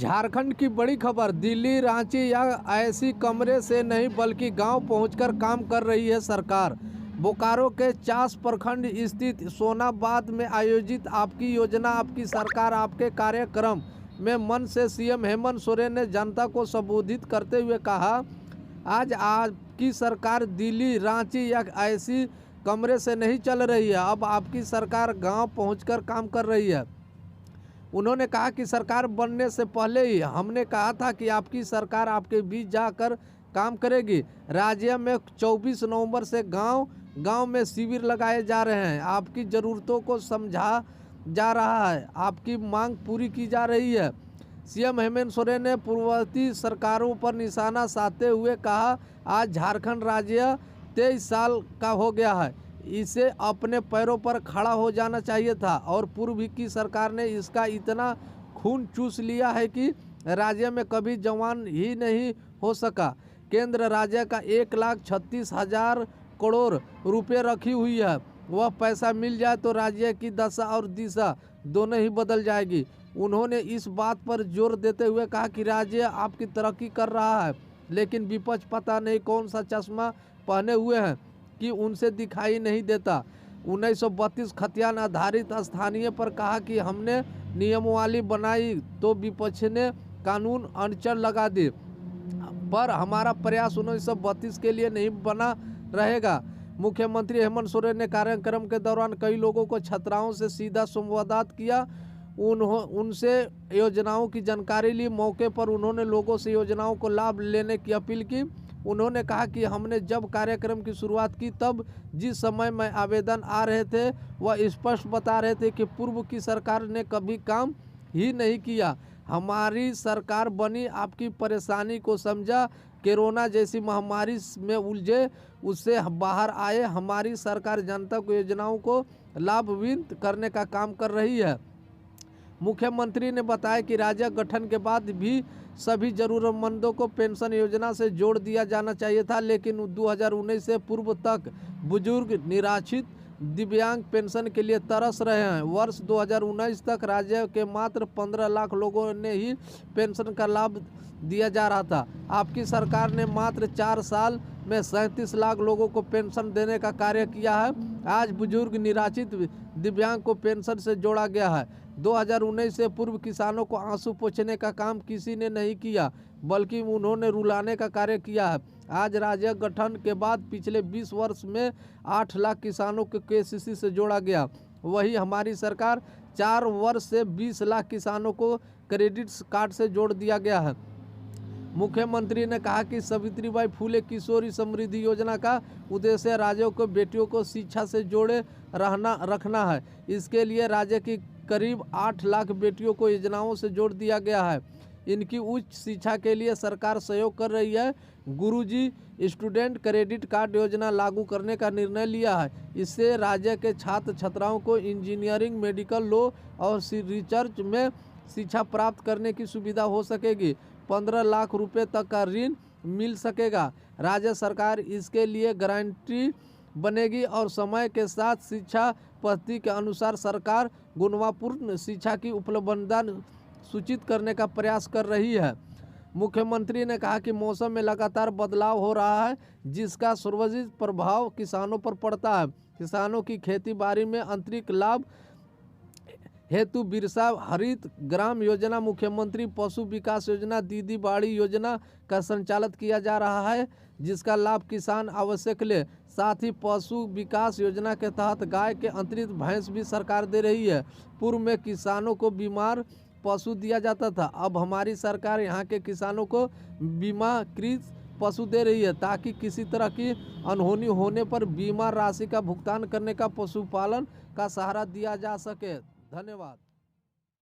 झारखंड की बड़ी खबर। दिल्ली, रांची या ऐसी कमरे से नहीं बल्कि गांव पहुंचकर काम कर रही है सरकार। बोकारो के चास प्रखंड स्थित सोनाबाद में आयोजित आपकी योजना आपकी सरकार आपके कार्यक्रम में मन से सीएम हेमंत सोरेन ने जनता को संबोधित करते हुए कहा, आज आपकी सरकार दिल्ली, रांची या ऐसी कमरे से नहीं चल रही है, अब आपकी सरकार गांव पहुंचकर काम कर रही है। उन्होंने कहा कि सरकार बनने से पहले ही हमने कहा था कि आपकी सरकार आपके बीच जाकर काम करेगी। राज्य में 24 नवंबर से गांव में शिविर लगाए जा रहे हैं। आपकी ज़रूरतों को समझा जा रहा है, आपकी मांग पूरी की जा रही है। सीएम हेमंत सोरेन ने पूर्ववर्ती सरकारों पर निशाना साधते हुए कहा, आज झारखंड राज्य 23 साल का हो गया है, इसे अपने पैरों पर खड़ा हो जाना चाहिए था और पूर्व की सरकार ने इसका इतना खून चूस लिया है कि राज्य में कभी जवान ही नहीं हो सका। केंद्र राज्य का 1,36,000 करोड़ रुपए रखी हुई है, वह पैसा मिल जाए तो राज्य की दशा और दिशा दोनों ही बदल जाएगी। उन्होंने इस बात पर जोर देते हुए कहा कि राज्य आपकी तरक्की कर रहा है, लेकिन विपक्ष पता नहीं कौन सा चश्मा पहने हुए हैं कि उनसे दिखाई नहीं देता। 1932 खतियान आधारित स्थानीय पर कहा कि हमने नियमावली बनाई तो विपक्ष ने कानून अड़चन लगा दी, पर हमारा प्रयास 1932 के लिए नहीं बना रहेगा। मुख्यमंत्री हेमंत सोरेन ने कार्यक्रम के दौरान कई लोगों को छात्राओं से सीधा संवाद किया, उनसे योजनाओं की जानकारी ली। मौके पर उन्होंने लोगों से योजनाओं को लाभ लेने की अपील की। उन्होंने कहा कि हमने जब कार्यक्रम की शुरुआत की तब जिस समय में आवेदन आ रहे थे वह स्पष्ट बता रहे थे कि पूर्व की सरकार ने कभी काम ही नहीं किया। हमारी सरकार बनी, आपकी परेशानी को समझा, कोरोना जैसी महामारी में उलझे उससे बाहर आए। हमारी सरकार जनता को योजनाओं को लाभान्वित करने का काम कर रही है। मुख्यमंत्री ने बताया कि राज्य गठन के बाद भी सभी जरूरतमंदों को पेंशन योजना से जोड़ दिया जाना चाहिए था, लेकिन 2019 से पूर्व तक बुजुर्ग, निराश्रित, दिव्यांग पेंशन के लिए तरस रहे हैं। वर्ष 2019 तक राज्य के मात्र 15 लाख लोगों ने ही पेंशन का लाभ दिया जा रहा था। आपकी सरकार ने मात्र 4 साल में 37 लाख लोगों को पेंशन देने का कार्य किया है। आज बुजुर्ग, निराश्रित, दिव्यांग को पेंशन से जोड़ा गया है। 2019 से पूर्व किसानों को आंसू पोंछने का काम किसी ने नहीं किया, बल्कि उन्होंने रुलाने का कार्य किया है। आज राज्य गठन के बाद पिछले 20 वर्ष में 8 लाख किसानों को केसीसी से जोड़ा गया। वही हमारी सरकार 4 वर्ष से 20 लाख किसानों को क्रेडिट कार्ड से जोड़ दिया गया है। मुख्यमंत्री ने कहा कि सावित्रीबाई फुले किशोरी समृद्धि योजना का उद्देश्य राज्यों को बेटियों को शिक्षा से जोड़े रखना है। इसके लिए राज्य की करीब 8 लाख बेटियों को योजनाओं से जोड़ दिया गया है। इनकी उच्च शिक्षा के लिए सरकार सहयोग कर रही है। गुरुजी स्टूडेंट क्रेडिट कार्ड योजना लागू करने का निर्णय लिया है। इससे राज्य के छात्र छात्राओं को इंजीनियरिंग, मेडिकल, लॉ और रिसर्च में शिक्षा प्राप्त करने की सुविधा हो सकेगी। 15 लाख रुपए तक का ऋण मिल सकेगा। राज्य सरकार इसके लिए गारंटी बनेगी और समय के साथ शिक्षा पद्धति के अनुसार सरकार गुणवत्तापूर्ण शिक्षा की उपलब्धता सूचित करने का प्रयास कर रही है। मुख्यमंत्री ने कहा कि मौसम में लगातार बदलाव हो रहा है, जिसका सर्वाधिक प्रभाव किसानों पर पड़ता है। किसानों की खेती बाड़ी में आंतरिक लाभ हेतु बिरसा हरित ग्राम योजना, मुख्यमंत्री पशु विकास योजना, दीदी बाड़ी योजना का संचालित किया जा रहा है, जिसका लाभ किसान आवश्यक ले। साथ ही पशु विकास योजना के तहत गाय के अतिरिक्त भैंस भी सरकार दे रही है। पूर्व में किसानों को बीमार पशु दिया जाता था, अब हमारी सरकार यहाँ के किसानों को बीमाकृत पशु दे रही है, ताकि किसी तरह की अनहोनी होने पर बीमा राशि का भुगतान करने का पशुपालन का सहारा दिया जा सके। धन्यवाद।